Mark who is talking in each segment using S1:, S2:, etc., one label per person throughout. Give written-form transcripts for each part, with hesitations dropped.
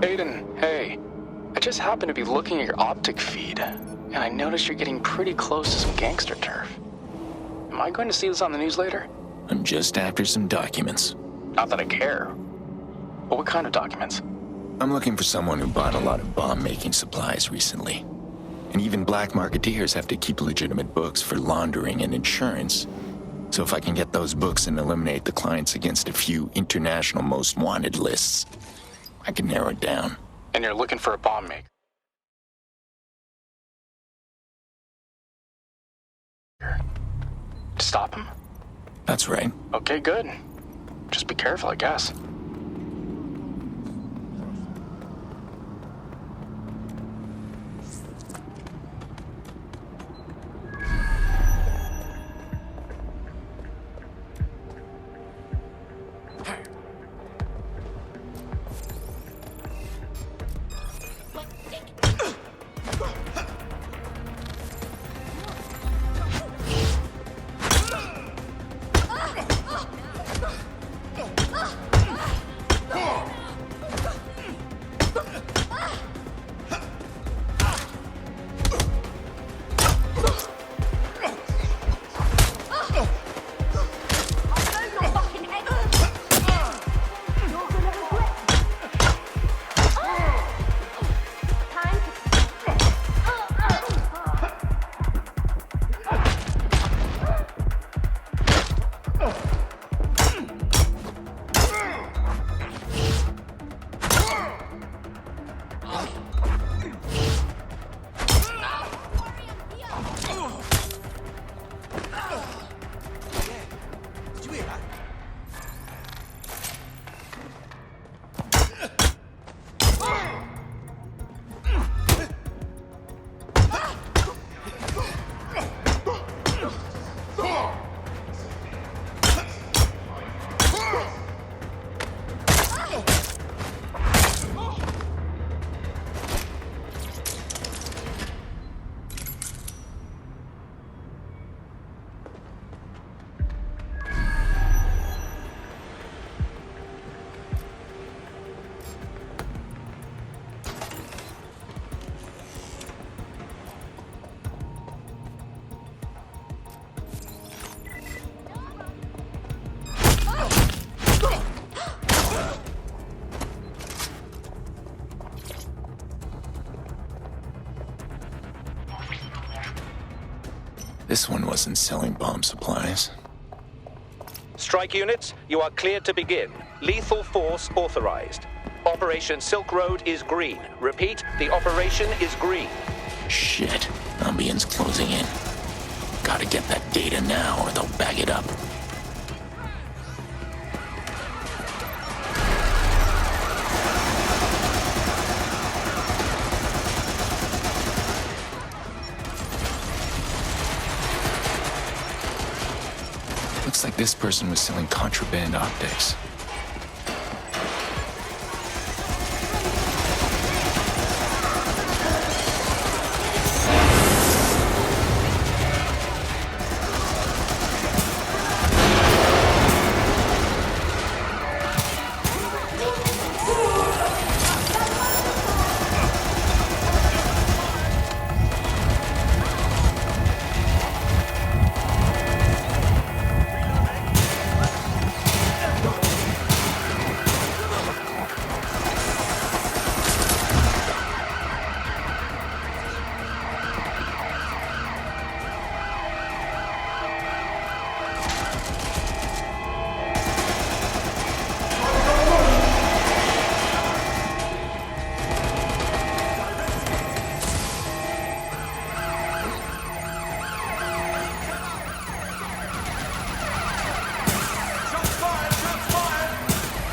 S1: Aiden, hey. I just happened to be looking at your optic feed, and I noticed you're getting pretty close to some gangster turf. Am I going to see this on the news later?
S2: I'm just after some documents.
S1: Not that I care. But what kind of documents?
S2: I'm looking for someone who bought a lot of bomb-making supplies recently. And even black marketeers have to keep legitimate books for laundering and insurance. So if I can get those books and eliminate the clients against a few international most wanted lists, I can narrow it down.
S1: And you're looking for a bomb maker? To stop him?
S2: That's right.
S1: Okay, good. Just be careful, I guess.
S2: This one wasn't selling bomb supplies.
S3: Strike units, you are cleared to begin. Lethal force authorized. Operation Silk Road is green. Repeat, the operation is green.
S2: Shit. Ambient's closing in. Gotta get that data now or they'll bag it up. Looks like this person was selling contraband optics.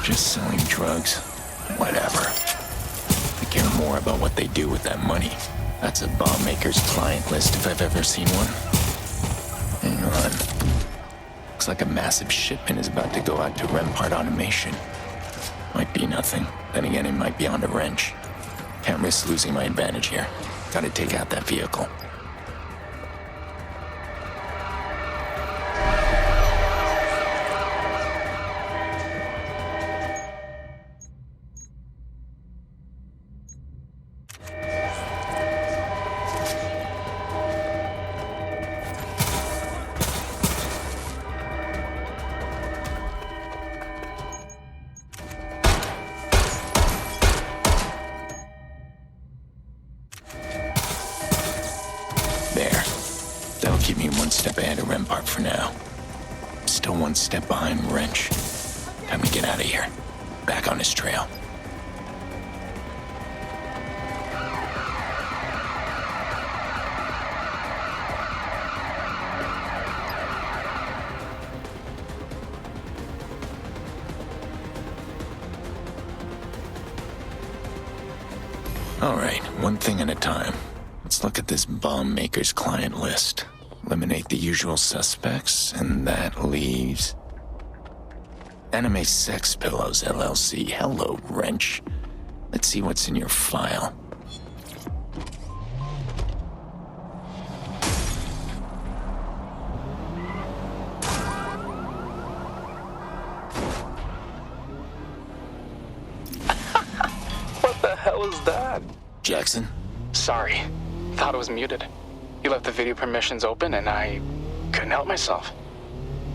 S2: Just selling drugs. Whatever. I care more about what they do with that money. That's a bomb maker's client list if I've ever seen one. Hang on. Looks like a massive shipment is about to go out to Rempart Automation. Might be nothing. Then again, it might be on a wrench. Can't risk losing my advantage here. Gotta take out that vehicle. Rempart for now. Still one step behind Wrench. Time to get out of here. Back on his trail. Alright, one thing at a time. Let's look at this bomb maker's client list. Eliminate the usual suspects, and that leaves... Anime Sex Pillows, LLC. Hello, Wrench. Let's see what's in your file.
S1: What the hell is that?
S2: Jackson?
S1: Sorry. Thought it was muted. You left the video permissions open and I couldn't help myself.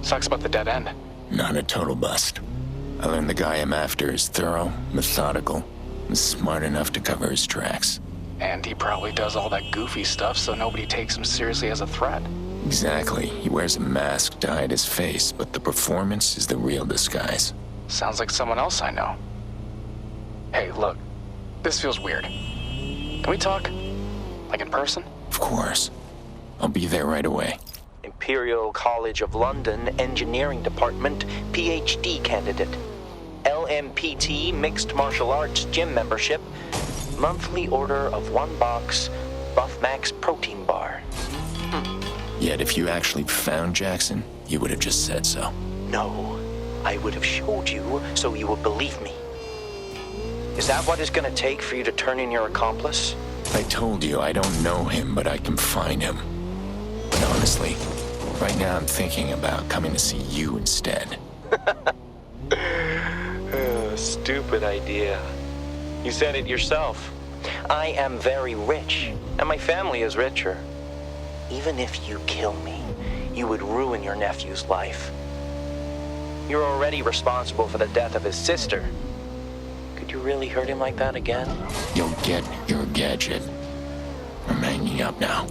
S1: Sucks about the dead end.
S2: Not a total bust. I learned the guy I'm after is thorough, methodical, and smart enough to cover his tracks.
S1: And he probably does all that goofy stuff so nobody takes him seriously as a threat.
S2: Exactly. He wears a mask to hide his face, but the performance is the real disguise.
S1: Sounds like someone else I know. Hey, look. This feels weird. Can we talk? Like in person?
S2: Of course. I'll be there right away.
S4: Imperial College of London Engineering Department PhD candidate. LMPT Mixed Martial Arts Gym membership. Monthly order of 1 box Buff Max protein bar.
S2: Yet if you actually found Jackson, you would have just said so.
S4: No, I would have showed you so you would believe me. Is that what it's gonna take for you to turn in your accomplice?
S2: I told you I don't know him, but I can find him. But honestly, right now I'm thinking about coming to see you instead.
S4: Stupid idea. You said it yourself. I am very rich, and my family is richer. Even if you kill me, you would ruin your nephew's life. You're already responsible for the death of his sister. Could you really hurt him like that again?
S2: You'll get your gadget. I'm hanging up now.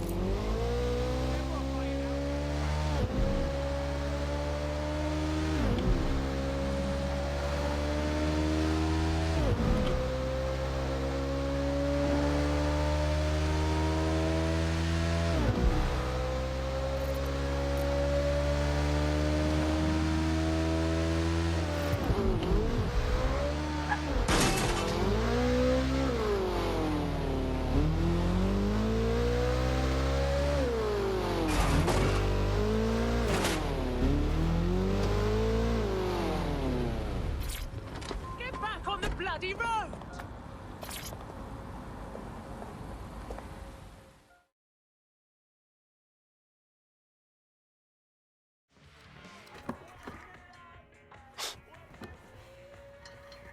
S5: bloody road!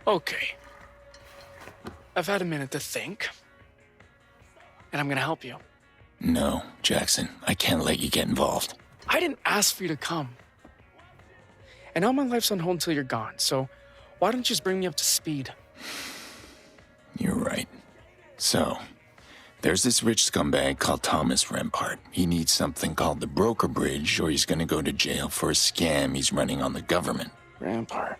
S1: Okay. I've had a minute to think. And I'm gonna help you.
S2: No, Jackson, I can't let you get involved.
S1: I didn't ask for you to come. And now my life's on hold until you're gone, so why don't you just bring me up to speed?
S2: You're right. So, there's this rich scumbag called Thomas Rempart. He needs something called the broker bridge, or he's gonna go to jail for a scam he's running on the government.
S1: Rempart.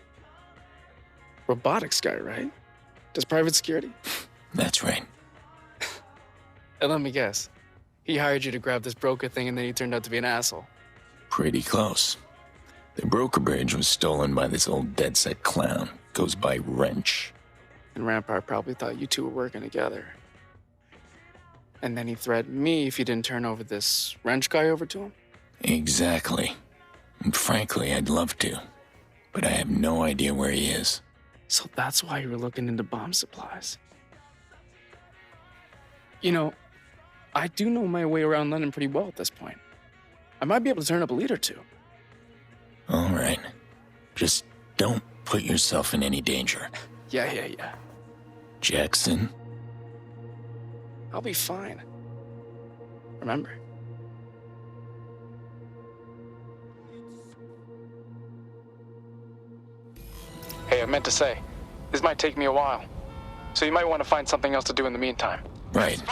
S1: Robotics guy, right? Does private security?
S2: That's right.
S1: And let me guess. He hired you to grab this broker thing and then he turned out to be an asshole.
S2: Pretty close. The broker bridge was stolen by this old DedSec clown. Goes by Wrench.
S1: And Rempart probably thought you two were working together. And then he threatened me if you didn't turn over this Wrench guy over to him?
S2: Exactly. And frankly, I'd love to. But I have no idea where he is.
S1: So that's why you were looking into bomb supplies. You know, I do know my way around London pretty well at this point. I might be able to turn up a lead or two.
S2: All right. Just don't put yourself in any danger.
S1: Yeah.
S2: Jackson?
S1: I'll be fine. Remember? Hey, I meant to say, this might take me a while. So you might want to find something else to do in the meantime.
S2: Right.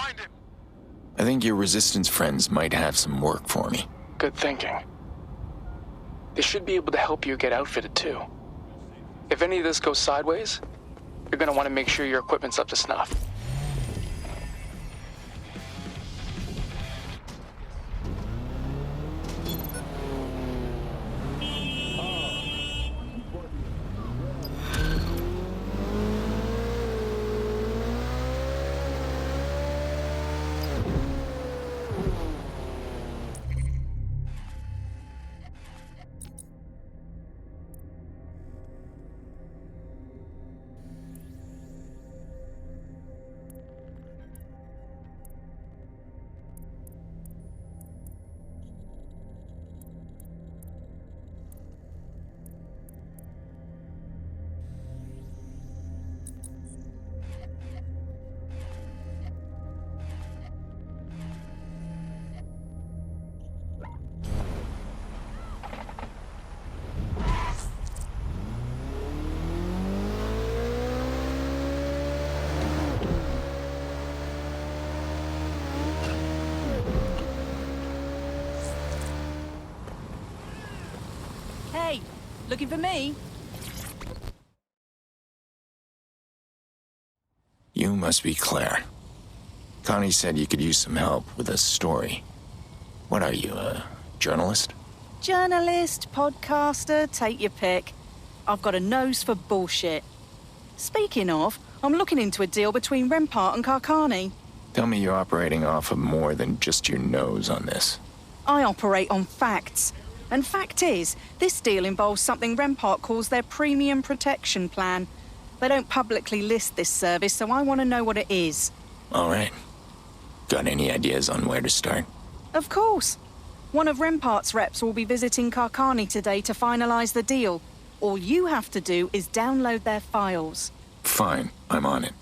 S2: I think your resistance friends might have some work for me.
S1: Good thinking. They should be able to help you get outfitted too. If any of this goes sideways, you're gonna want to make sure your equipment's up to snuff.
S5: Hey, looking for me?
S2: You must be Claire. Connie said you could use some help with a story. What are you, a journalist?
S5: Journalist, podcaster, take your pick. I've got a nose for bullshit. Speaking of, I'm looking into a deal between Rempart and Carcani.
S2: Tell me you're operating off of more than just your nose on this.
S5: I operate on facts. And fact is, this deal involves something Rempart calls their premium protection plan. They don't publicly list this service, so I want to know what it is.
S2: All right. Got any ideas on where to start?
S5: Of course. One of Rempart's reps will be visiting Carcani today to finalize the deal. All you have to do is download their files.
S2: Fine, I'm on it.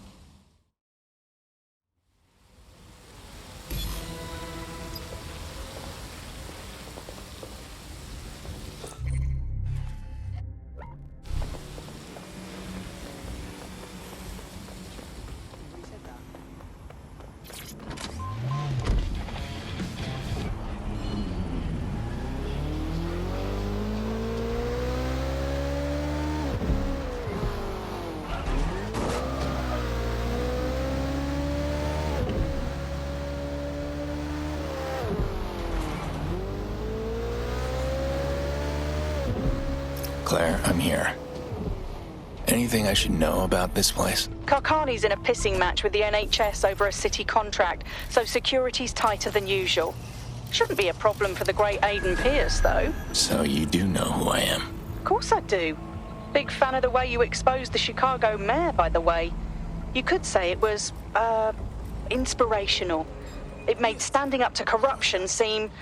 S2: Claire, I'm here. Anything I should know about this place?
S5: Carcani's in a pissing match with the NHS over a city contract, so security's tighter than usual. Shouldn't be a problem for the great Aiden Pierce, though.
S2: So you do know who I am?
S5: Of course I do. Big fan of the way you exposed the Chicago mayor, by the way. You could say it was, inspirational. It made standing up to corruption seem,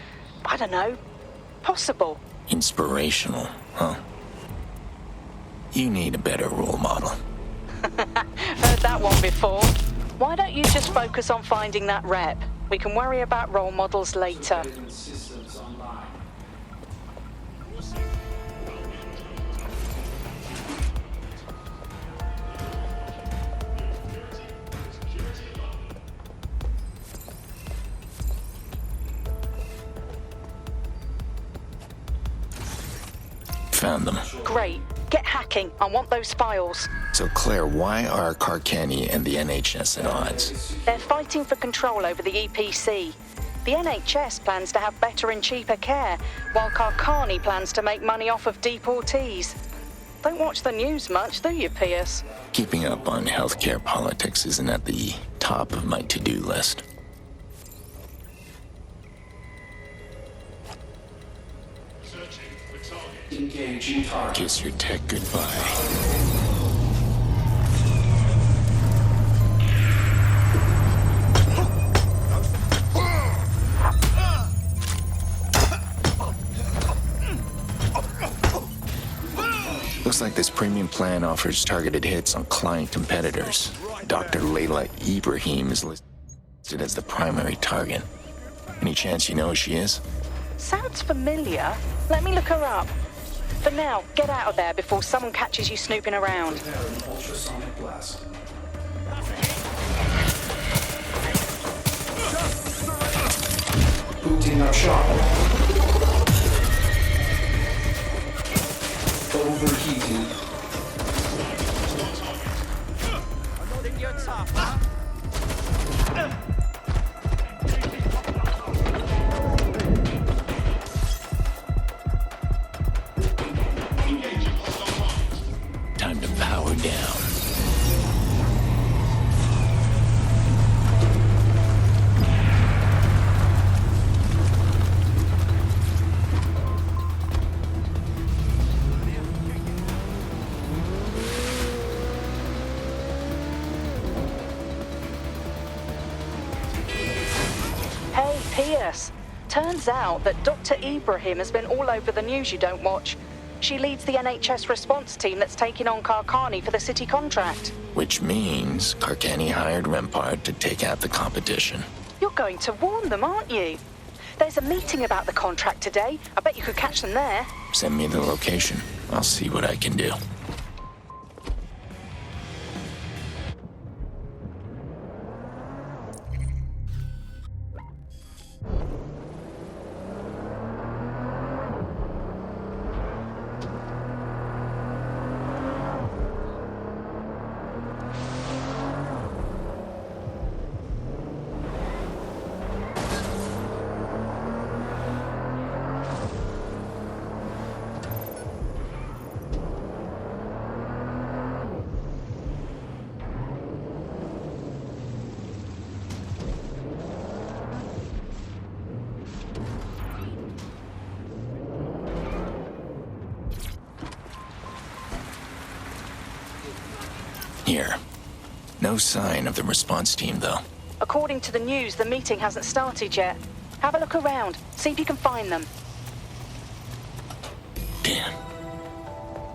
S5: I don't know, possible.
S2: Inspirational, huh? You need a better role model.
S5: Heard that one before. Why don't you just focus on finding that rep? We can worry about role models later.
S2: Found them.
S5: Great. Get hacking. I want those files.
S2: So Claire, why are Carcani and the NHS at odds?
S5: They're fighting for control over the EPC. The NHS plans to have better and cheaper care, while Carcani plans to make money off of deportees. Don't watch the news much, do you, Pierce?
S2: Keeping up on healthcare politics isn't at the top of my to-do list.
S1: Engaging target.
S2: Kiss your tech goodbye. Looks like this premium plan offers targeted hits on client competitors. Dr. Layla Ibrahim is listed as the primary target. Any chance you know who she is?
S5: Sounds familiar. Let me look her up. For now, get out of there before someone catches you snooping around.
S1: Ultrasonic blast. Booting up shop.
S6: overheating.
S2: Time to power down.
S5: Hey, Pierce. Turns out that Dr. Ibrahim has been all over the news you don't watch. She leads the NHS response team that's taking on Karkani for the city contract.
S2: Which means Karkani hired Rempart to take out the competition.
S5: You're going to warn them, aren't you? There's a meeting about the contract today. I bet you could catch them there.
S2: Send me the location. I'll see what I can do. Here. No sign of the response team, though.
S5: According to the news, the meeting hasn't started yet. Have a look around. See if you can find them.
S2: Damn.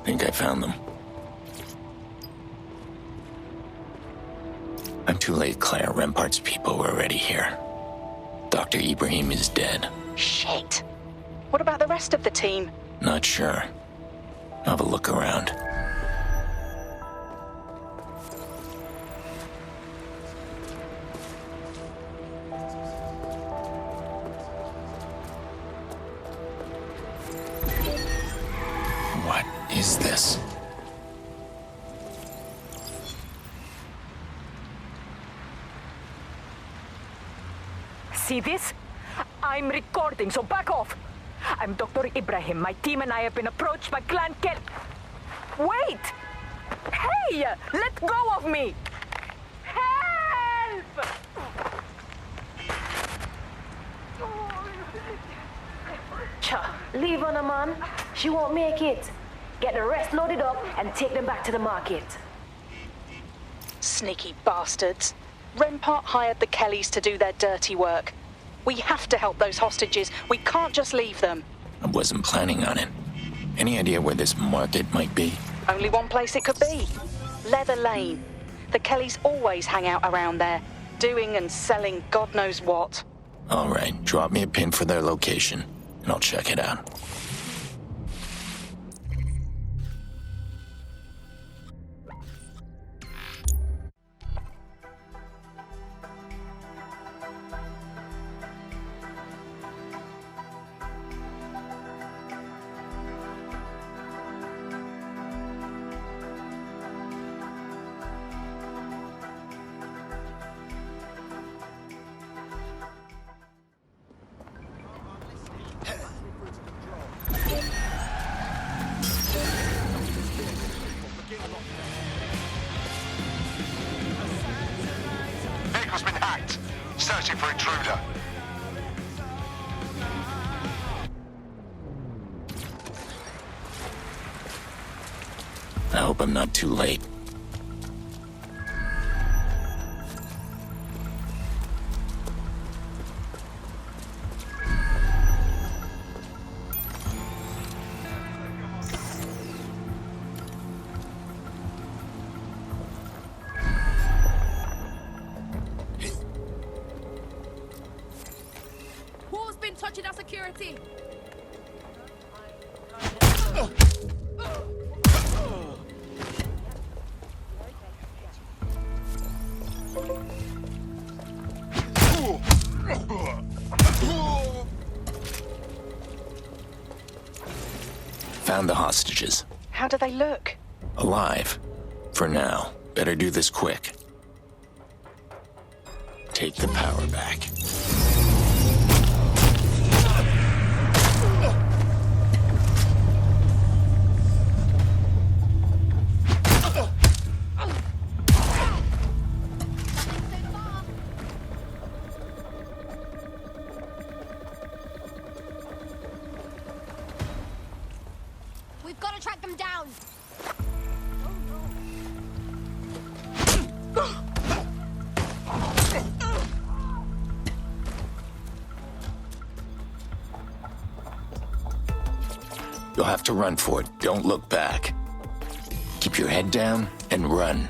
S2: Think I found them. I'm too late, Claire. Rempart's people were already here. Dr. Ibrahim is dead.
S5: Shit. What about the rest of the team?
S2: Not sure. Have a look around. What is this?
S7: See this? I'm recording, so back off. I'm Dr. Ibrahim. My team and I have been approached by Clan Kel... Wait! Hey! Let go of me! Help!
S8: Cha, leave her, man. She won't make it. Get the rest loaded up and take them back to the market.
S5: Sneaky bastards. Rempart hired the Kellys to do their dirty work. We have to help those hostages. We can't just leave them.
S2: I wasn't planning on it. Any idea where this market might be?
S5: Only one place it could be. Leather Lane. The Kellys always hang out around there, doing and selling God knows what.
S2: All right, drop me a pin for their location, and I'll check it out.
S9: Vehicle's been hacked. Searching for intruder.
S2: I hope I'm not too late.
S10: Who's been touching our security?
S2: Found the hostages.
S5: How do they look?
S2: Alive. For now. Better do this quick. Take the power back.
S10: We've got to track them down.
S2: You'll have to run for it. Don't look back. Keep your head down and run.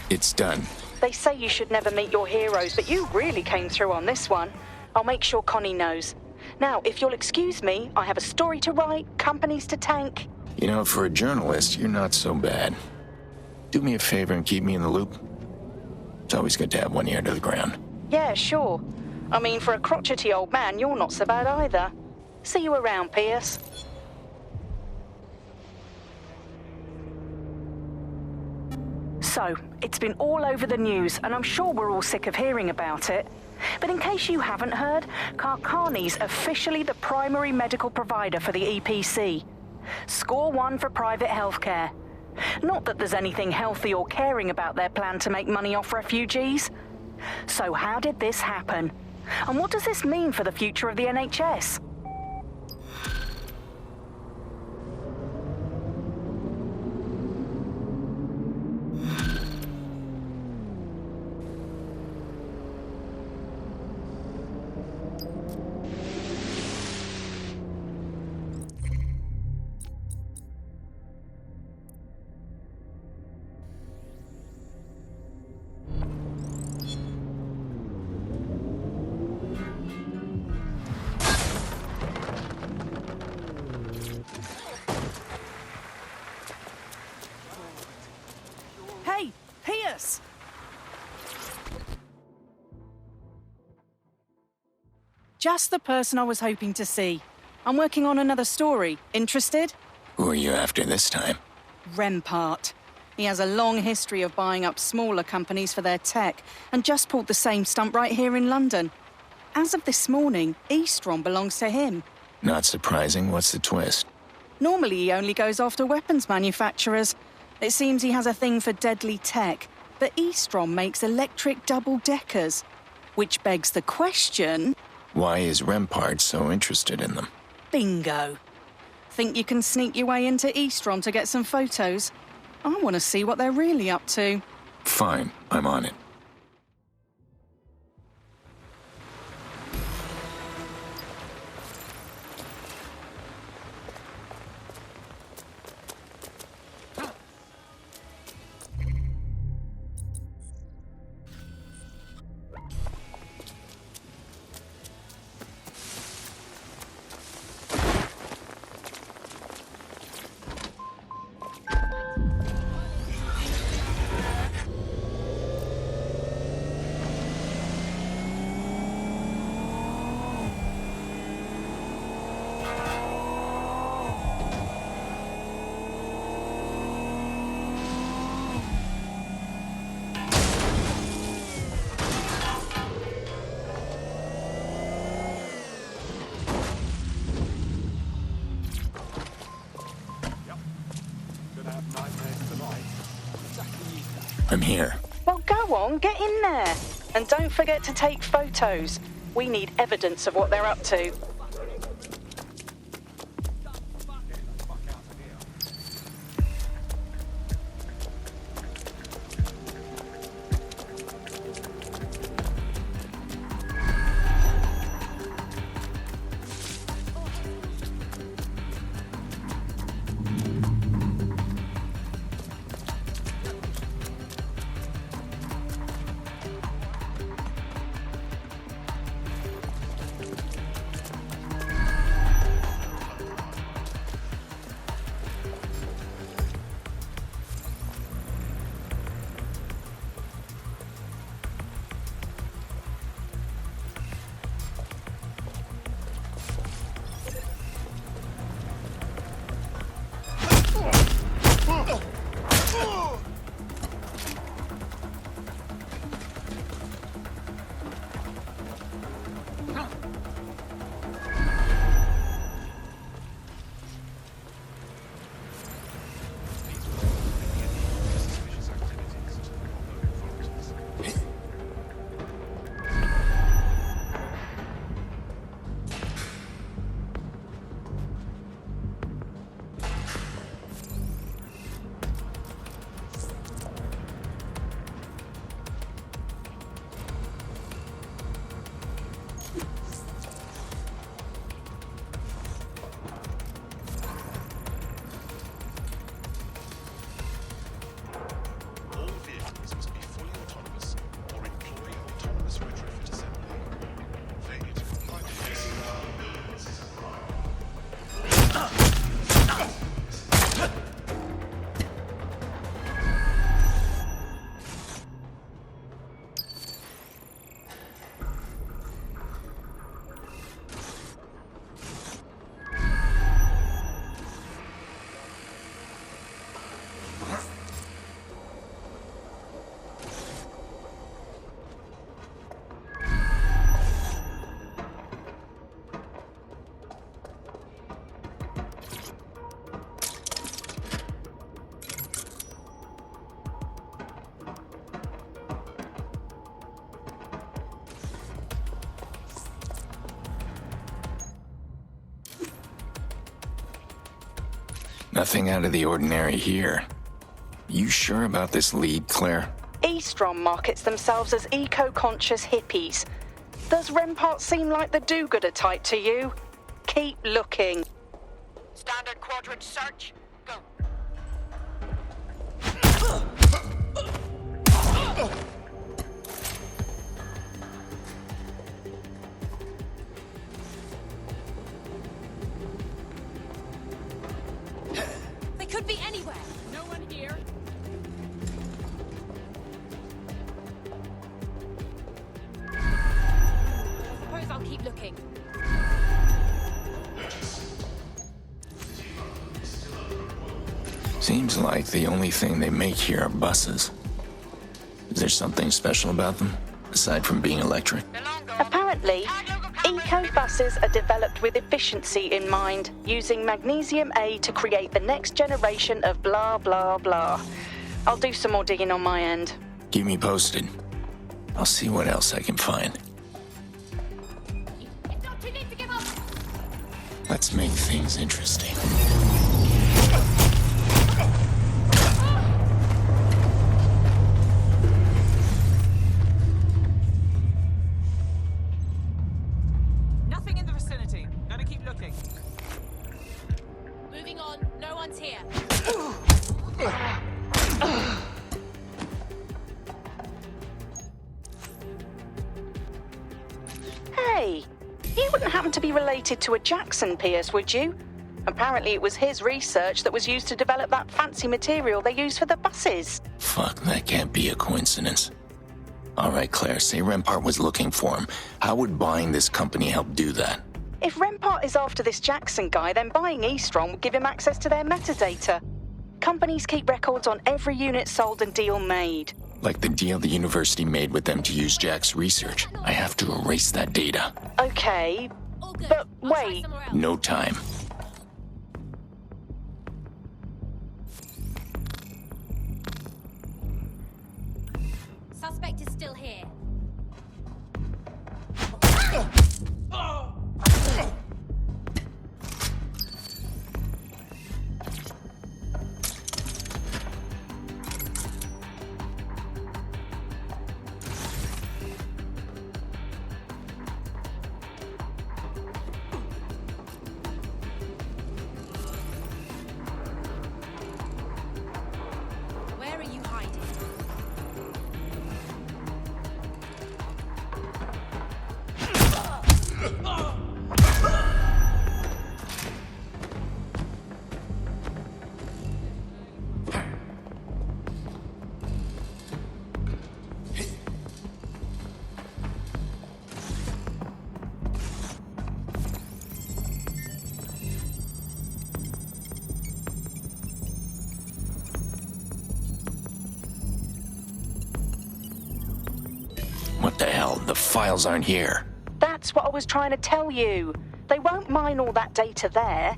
S2: It's done.
S5: They say you should never meet your heroes, but you really came through on this one. I'll make sure Connie knows. Now, if you'll excuse me, I have a story to write, companies to tank.
S2: You know, for a journalist, you're not so bad. Do me a favor and keep me in the loop. It's always good to have one ear to the ground.
S5: Yeah, sure. I mean, for a crotchety old man, you're not so bad either. See you around, Pierce. So, it's been all over the news, and I'm sure we're all sick of hearing about it. But in case you haven't heard, Carcani's officially the primary medical provider for the EPC. Score 1 for private healthcare. Not that there's anything healthy or caring about their plan to make money off refugees. So how did this happen? And what does this mean for the future of the NHS?
S6: Hey, Pierce! Just the person I was hoping to see. I'm working on another story. Interested?
S2: Who are you after this time?
S6: Rempart. He has a long history of buying up smaller companies for their tech, and just pulled the same stunt right here in London. As of this morning, Eastrom belongs to him.
S2: Not surprising. What's the twist?
S6: Normally he only goes after weapons manufacturers. It seems he has a thing for deadly tech, but Eastrom makes electric double-deckers. Which begs the question...
S2: Why is Rempart so interested in them?
S6: Bingo. Think you can sneak your way into Eastrom to get some photos? I want to see what they're really up to.
S2: Fine, I'm on it. I'm here.
S5: Well, go on, get in there. And don't forget to take photos. We need evidence of what they're up to.
S2: Nothing out of the ordinary here. You sure about this lead, Claire?
S6: Eastrom markets themselves as eco-conscious hippies. Does Rempart seem like the do-gooder type to you? Keep looking.
S11: Standard quadrant search. Go.
S10: They could be anywhere.
S11: No one here.
S10: I suppose I'll keep looking.
S2: Seems like the only thing they make here are buses. Is there something special about them, aside from being electric?
S6: Apparently, eco-buses are developed with efficiency in mind, using magnesium A to create the next generation of blah blah blah. I'll do some more digging on my end.
S2: Keep me posted. I'll see what else I can find.
S10: Don't you need to give up?
S2: Let's make things interesting.
S11: Nothing in the vicinity. Gotta keep looking.
S10: Moving on. No one's here.
S6: Hey, you wouldn't happen to be related to a Jackson Pierce, would you? Apparently it was his research that was used to develop that fancy material they use for the buses.
S2: Fuck, that can't be a coincidence. All right, Claire, say Rempart was looking for him. How would buying this company help do that?
S6: If Rempart is after this Jackson guy, then buying Eastrom would give him access to their metadata. Companies keep records on every unit sold and deal made.
S2: Like the deal the university made with them to use Jack's research. I have to erase that data.
S6: Okay,
S10: All good.
S6: but
S10: I'll try
S6: wait.
S10: somewhere else.
S2: No time.
S10: Suspect is still here. Where are you hiding?
S2: What the hell? The files aren't here.
S6: That's what I was trying to tell you. They won't mine all that data there.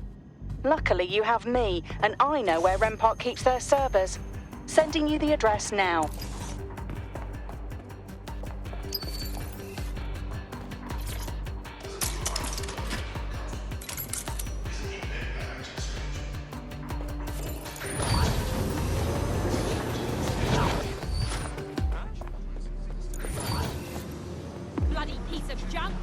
S6: Luckily, you have me, and I know where Rempart keeps their servers. Sending you the address now.
S10: Bloody piece of junk.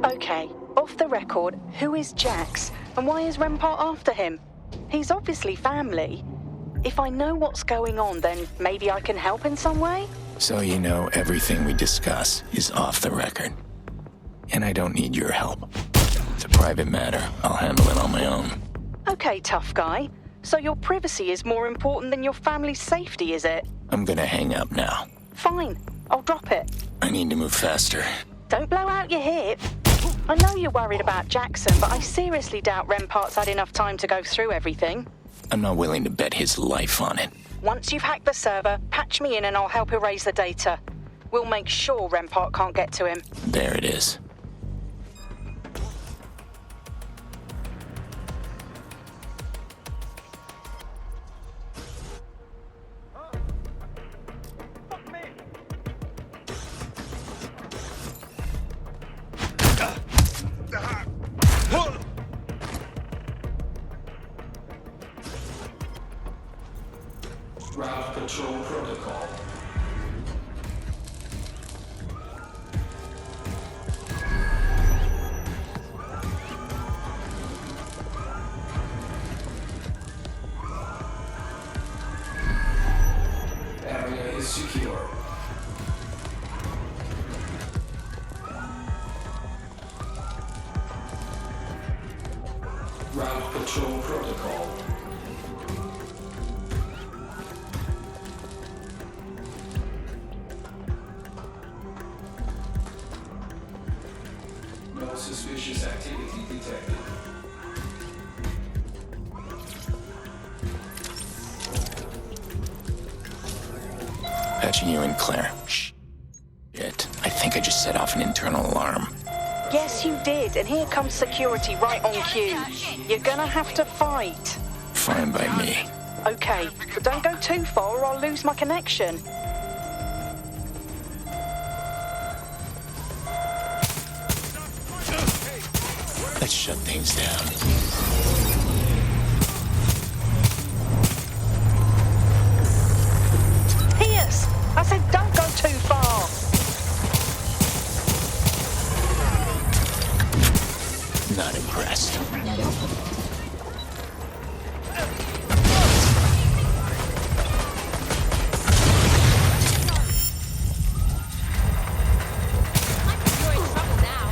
S6: Okay, off the record, who is Jax, and why is Rempart after him? He's obviously family. If I know what's going on, then maybe I can help in some way?
S2: So you know everything we discuss is off the record. And I don't need your help. It's a private matter. I'll handle it on my own.
S6: Okay, tough guy. So your privacy is more important than your family's safety, is it?
S2: I'm gonna hang up now.
S6: Fine. I'll drop it.
S2: I need to move faster.
S6: Don't blow out your hip. I know you're worried about Jackson, but I seriously doubt Rempart's had enough time to go through everything.
S2: I'm not willing to bet his life on it.
S6: Once you've hacked the server, patch me in and I'll help erase the data. We'll make sure Rempart can't get to him.
S2: There it is.
S12: Route control protocol. Area is secure. Route control protocol. No suspicious activity detected.
S2: Patching you in, Claire. Shh. Shit. I think I just set off an internal alarm.
S6: Yes, you did, and here comes security right on cue. You're gonna have to fight.
S2: Fine by me.
S6: Okay, but don't go too far or I'll lose my connection.
S2: Let's shut things down.
S6: Pierce! I said don't go too far!
S2: Not impressed.
S10: You're in trouble now.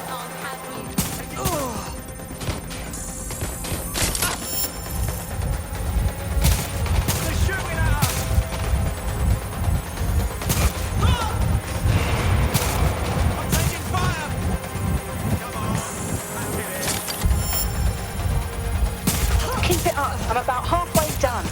S10: I'll have you.
S6: Keep it up, I'm about halfway done.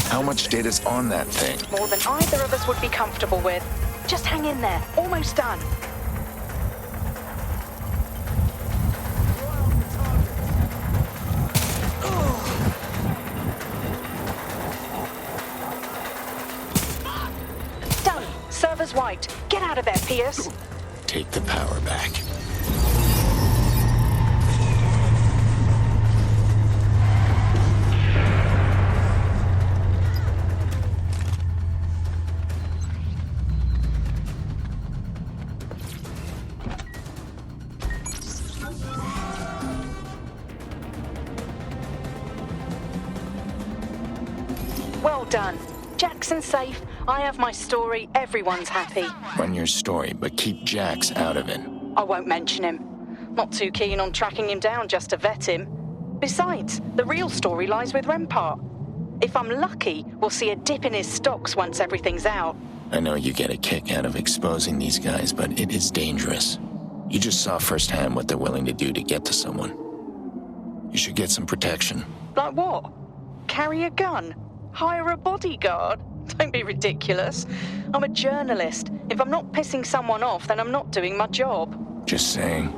S2: How much data's on that thing?
S6: More than either of us would be comfortable with. Just hang in there, almost done. Done. Server's wiped. Get out of there, Pierce.
S2: Take the power back.
S6: Well done. Jackson's safe. I have my story. Everyone's happy.
S2: Run your story, but keep Jax out of it.
S6: I won't mention him. Not too keen on tracking him down just to vet him. Besides, the real story lies with Rempart. If I'm lucky, we'll see a dip in his stocks once everything's out.
S2: I know you get a kick out of exposing these guys, but it is dangerous. You just saw firsthand what they're willing to do to get to someone. You should get some protection.
S6: Like what? Carry a gun? Hire a bodyguard? Don't be ridiculous. I'm a journalist. If I'm not pissing someone off, then I'm not doing my job.
S2: Just saying.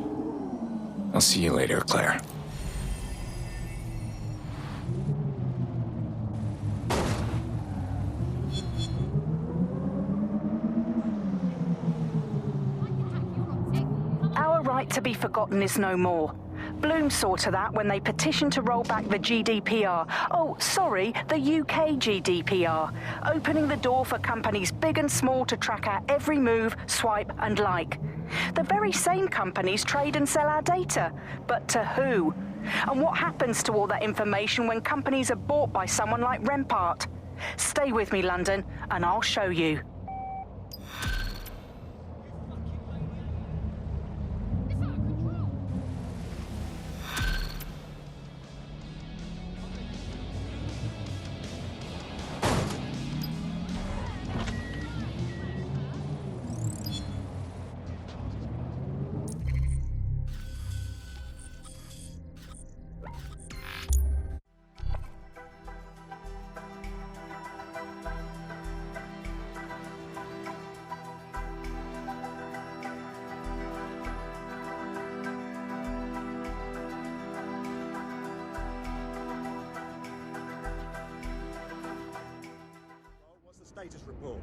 S2: I'll see you later, Claire.
S6: to be forgotten is no more. Bloom saw to that when they petitioned to roll back the GDPR. Oh, sorry, the UK GDPR, opening the door for companies big and small to track our every move, swipe and like. The very same companies trade and sell our data, but to who? And what happens to all that information when companies are bought by someone like Rempart? Stay with me, London, and I'll show you.
S13: Status report.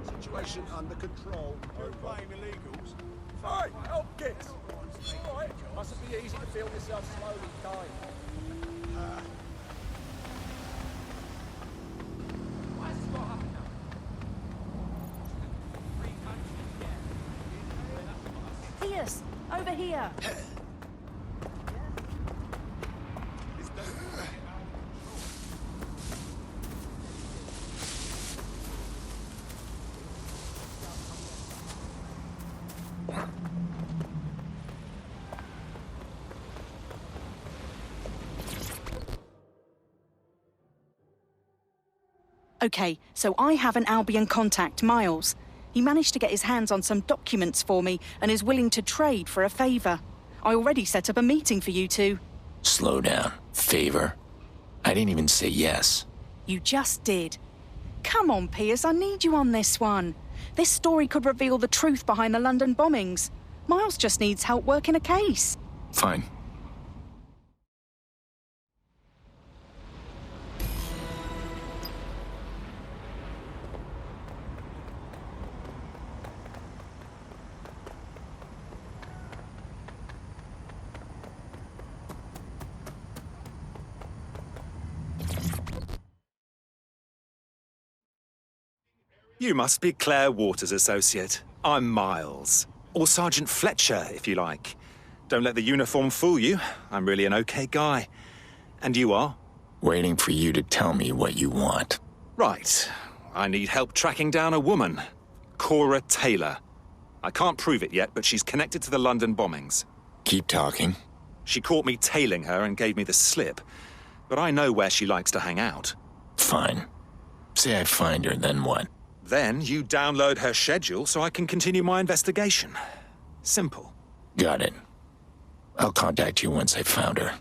S13: Situation under control. You're playing illegals. Hey, help kids! Alright, mustn't be easy to feel yourself slowly dying. Why is this got happening now?
S8: Pierce, over here.
S6: Okay, so I have an Albion contact, Miles. He managed to get his hands on some documents for me and is willing to trade for a favor. I already set up a meeting for you two.
S2: Slow down. Favor? I didn't even say yes.
S6: You just did. Come on, Pierce, I need you on this one. This story could reveal the truth behind the London bombings. Miles just needs help working a case.
S2: Fine.
S14: You must be Claire Waters' associate. I'm Miles. Or Sergeant Fletcher, if you like. Don't let the uniform fool you. I'm really an okay guy. And you are?
S2: Waiting for you to tell me what you want.
S14: Right. I need help tracking down a woman. Cora Taylor. I can't prove it yet, but she's connected to the London bombings.
S2: Keep talking.
S14: She caught me tailing her and gave me the slip. But I know where she likes to hang out.
S2: Fine. Say I find her, then what?
S14: Then you download her schedule so I can continue my investigation. Simple.
S2: Got it. I'll contact you once I've found her.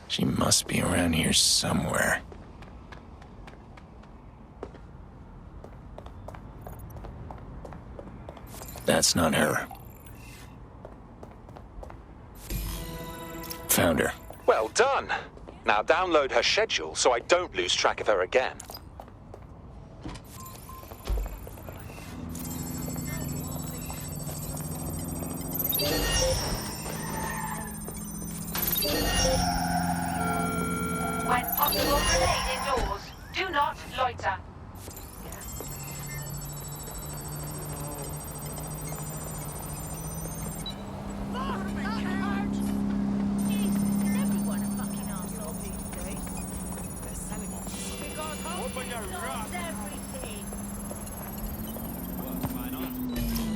S2: She must be around here somewhere. That's not her. Found her.
S14: Well done. Now download her schedule so I don't lose track of her again.
S15: When possible, remain indoors. Do not loiter.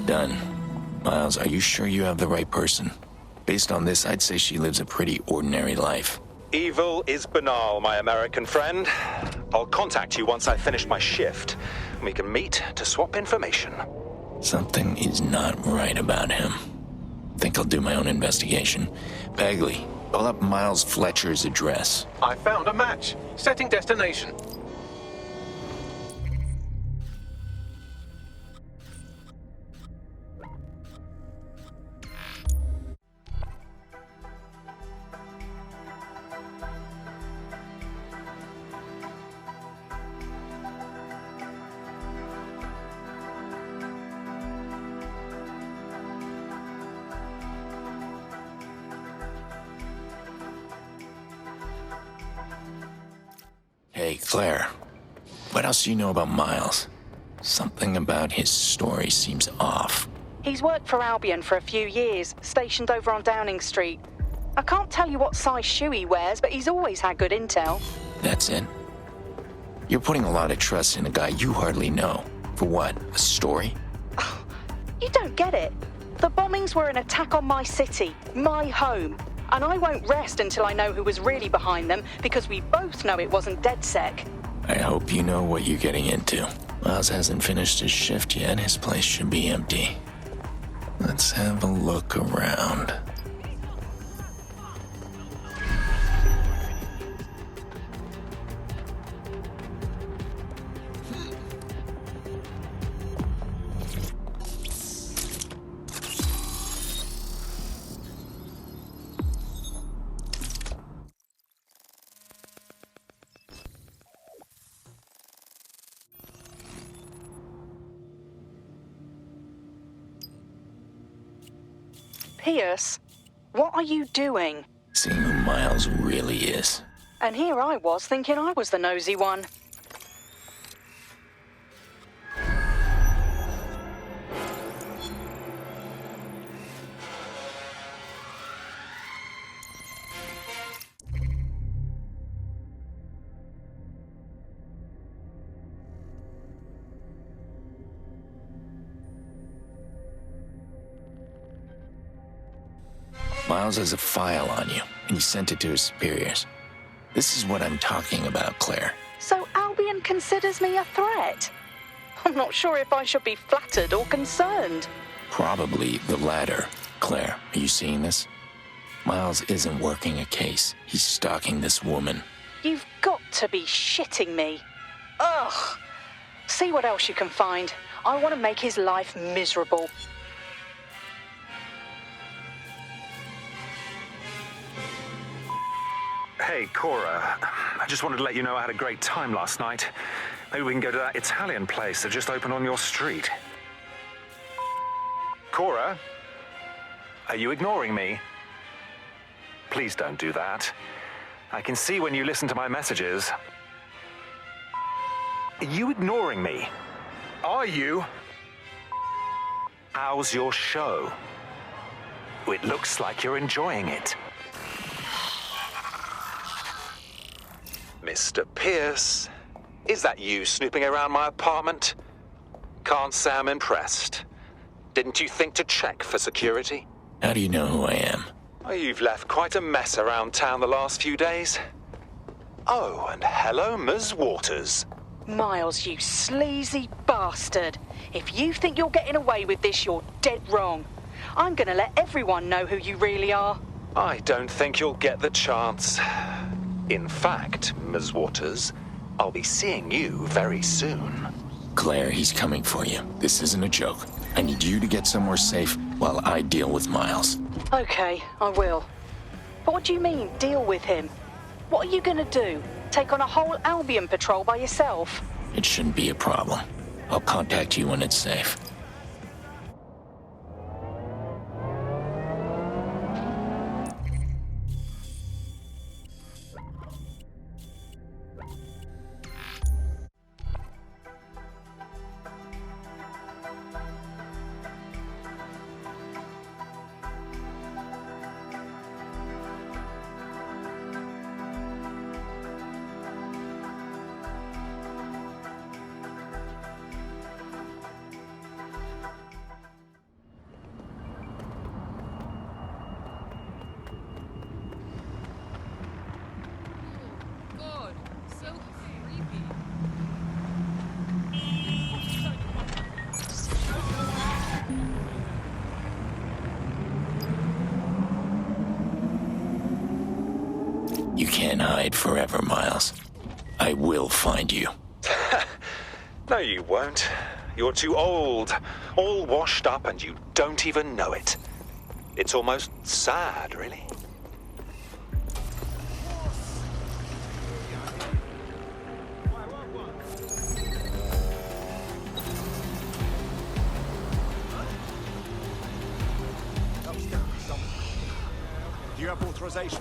S2: Done. Miles, are you sure you have the right person? Based on this, I'd say she lives a pretty ordinary life.
S3: Evil is banal, my American friend. I'll contact you once I finish my shift. We can meet to swap information.
S2: Something is not right about him. Think I'll do my own investigation. Bagley, pull up Miles Fletcher's address.
S16: I found a match. Setting destination.
S2: Hey, Claire. What else do you know about Miles? Something about his story seems off.
S6: He's worked for Albion for a few years, stationed over on Downing Street. I can't tell you what size shoe he wears, but he's always had good intel.
S2: That's it? You're putting a lot of trust in a guy you hardly know. For what? A story?
S6: You don't get it. The bombings were an attack on my city, my home. And I won't rest until I know who was really behind them, because we both know it wasn't DedSec.
S2: I hope you know what you're getting into. Miles hasn't finished his shift yet. His place should be empty. Let's have a look around.
S6: Pierce, what are you doing?
S2: Seeing who Miles really is.
S6: And here I was thinking I was the nosy one.
S2: Miles has a file on you, and he sent it to his superiors. This is what I'm talking about, Claire.
S6: So Albion considers me a threat? I'm not sure if I should be flattered or concerned.
S2: Probably the latter. Claire, are you seeing this? Miles isn't working a case. He's stalking this woman.
S6: You've got to be shitting me. Ugh. See what else you can find. I want to make his life miserable.
S14: Hey, Cora. I just wanted to let you know I had a great time last night. Maybe we can go to that Italian place that just opened on your street. Cora? Are you ignoring me? Please don't do that. I can see when you listen to my messages. Are you ignoring me? Are you? How's your show? It looks like you're enjoying it.
S3: Mr. Pierce, is that you snooping around my apartment? Can't say I'm impressed. Didn't you think to check for security?
S2: How do you know who I am?
S3: Oh, you've left quite a mess around town the last few days. Oh, and hello, Ms. Waters.
S6: Miles, you sleazy bastard. If you think you're getting away with this, you're dead wrong. I'm gonna let everyone know who you really are.
S3: I don't think you'll get the chance. In fact, Ms. Waters, I'll be seeing you very soon.
S2: Claire, he's coming for you. This isn't a joke. I need you to get somewhere safe while I deal with Miles.
S6: Okay, I will. But what do you mean, deal with him? What are you gonna do? Take on a whole Albion patrol by yourself?
S2: It shouldn't be a problem. I'll contact you when it's safe. can't hide forever, Miles. I will find you.
S14: No, you won't. You're too old, all washed up, and you don't even know it. It's almost sad, really.
S13: Do you have authorization?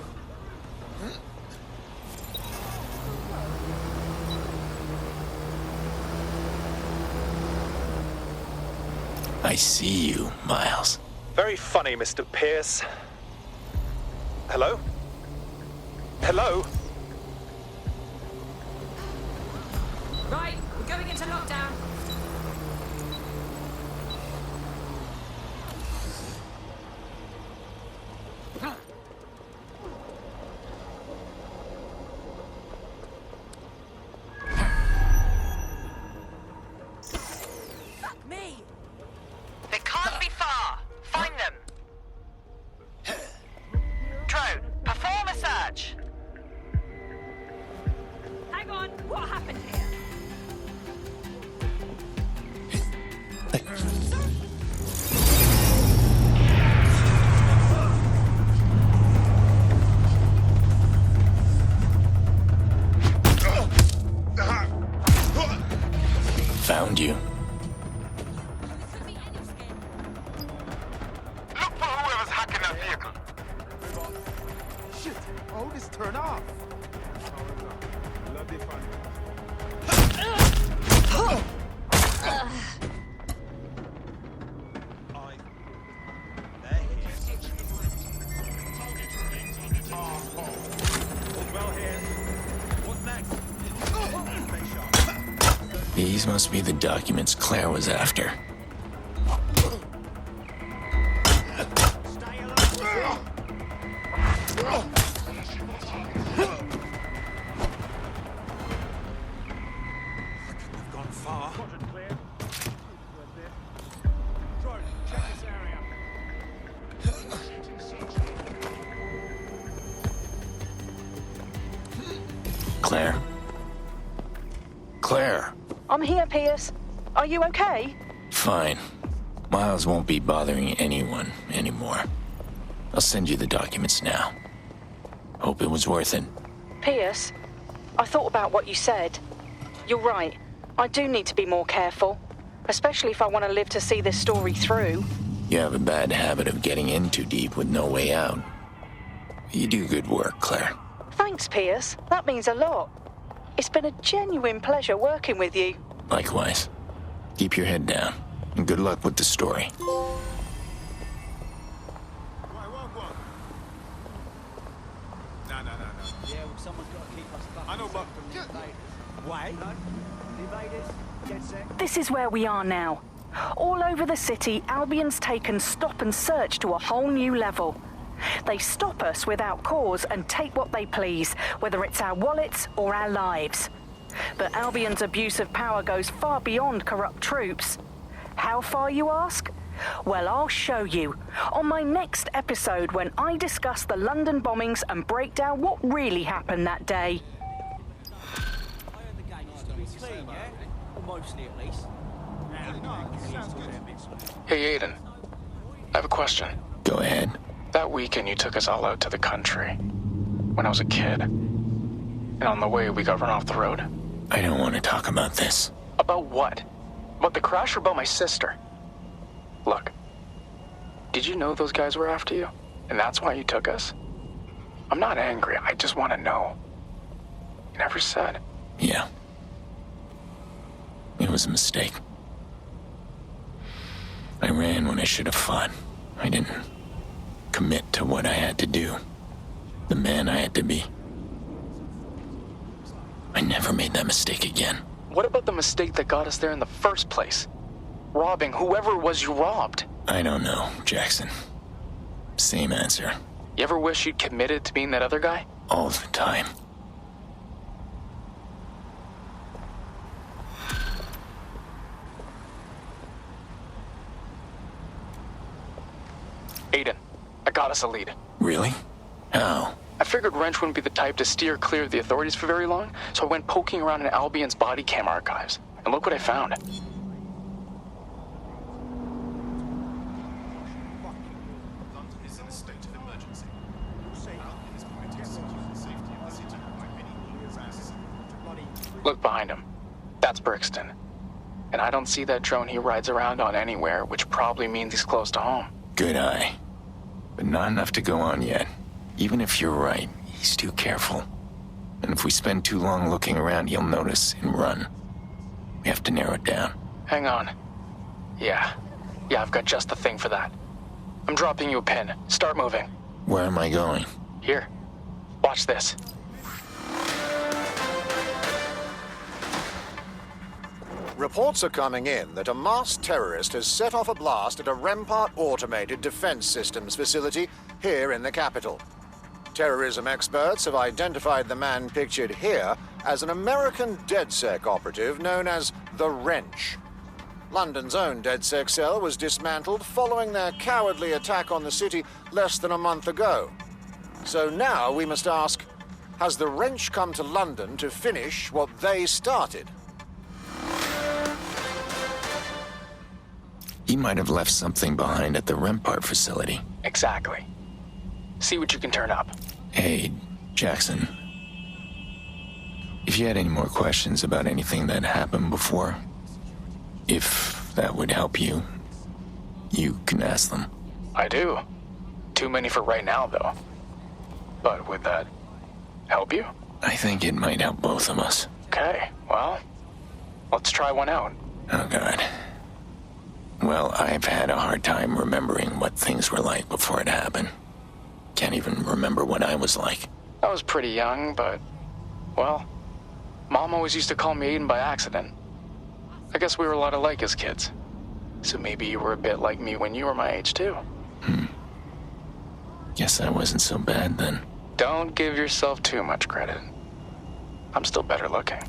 S2: I see you, Miles.
S14: Very funny, Mr. Pierce. Hello? Hello?
S11: Right, we're going into lockdown. Fuck me!
S15: They can't be far. Find them. Drone, perform a search.
S11: Hang on, what happened here?
S2: Found you.
S9: Look for whoever's hacking that vehicle.
S13: Shit! Oh, this turn off!
S2: These must be the documents Claire was after.
S14: We've gone far.
S13: Drone, check this area.
S2: Claire? Claire?
S6: I'm here, Pierce. Are you okay?
S2: Fine. Miles won't be bothering anyone anymore. I'll send you the documents now. Hope it was worth it.
S6: Pierce, I thought about what you said. You're right. I do need to be more careful, especially if I want to live to see this story through.
S2: You have a bad habit of getting in too deep with no way out. You do good work, Claire.
S6: Thanks, Pierce. That means a lot. It's been a genuine pleasure working with you.
S2: Likewise. Keep your head down, and good luck with the story.
S13: Yeah, well, someone's got to keep us back. I know, but... Wait. Invaders, DedSec.
S6: This is where we are now. All over the city, Albion's taken stop and search to a whole new level. They stop us without cause and take what they please, whether it's our wallets or our lives. But Albion's abuse of power goes far beyond corrupt troops. How far, you ask? Well, I'll show you on my next episode when I discuss the London bombings and break down what really happened that day.
S13: Clean, yeah? Or mostly, at least.
S1: Hey, Aiden. I have a question.
S2: Go ahead.
S1: That weekend you took us all out to the country. When I was a kid. And on the way we got run off the road.
S2: I don't want to talk about this.
S1: About what? About the crash or about my sister? Look. Did you know those guys were after you? And that's why you took us? I'm not angry. I just want to know. You never said.
S2: Yeah. It was a mistake. I ran when I should have fought. I didn't commit to what I had to do. The man I had to be. I never made that mistake again.
S1: What about the mistake that got us there in the first place? Robbing whoever it was you robbed.
S2: I don't know, Jackson. Same answer.
S1: You ever wish you'd committed to being that other guy?
S2: All the time.
S1: Aiden, I got us a lead.
S2: Really? How?
S1: I figured Wrench wouldn't be the type to steer clear of the authorities for very long, so I went poking around in Albion's body cam archives. And look what I found. Look behind him. That's Brixton. And I don't see that drone he rides around on anywhere, which probably means he's close to home.
S2: Good eye. But not enough to go on yet. Even if you're right, he's too careful. And if we spend too long looking around, he'll notice and run. We have to narrow it down.
S1: Hang on. Yeah, I've got just the thing for that. I'm dropping you a pin. Start moving.
S2: Where am I going?
S1: Here. Watch this.
S17: Reports are coming in that a masked terrorist has set off a blast at a Rempart automated defense systems facility here in the capital. Terrorism experts have identified the man pictured here as an American DedSec operative known as the Wrench. London's own DedSec cell was dismantled following their cowardly attack on the city less than a month ago. So now we must ask, has the Wrench come to London to finish what they started?
S2: He might have left something behind at the Rempart facility.
S1: Exactly. See what you can turn up.
S2: Hey, Jackson. If you had any more questions about anything that happened before, if that would help you, you can ask them.
S1: I do. Too many for right now, though. But would that help you?
S2: I think it might help both of us.
S1: Okay, well, let's try one out.
S2: Oh, God. Well, I've had a hard time remembering what things were like before it happened. Can't even remember what I was like.
S1: I was pretty young, but, well, Mom always used to call me Aiden by accident. I guess we were a lot alike as kids. So maybe you were a bit like me when you were my age, too.
S2: Guess I wasn't so bad then.
S1: Don't give yourself too much credit. I'm still better looking.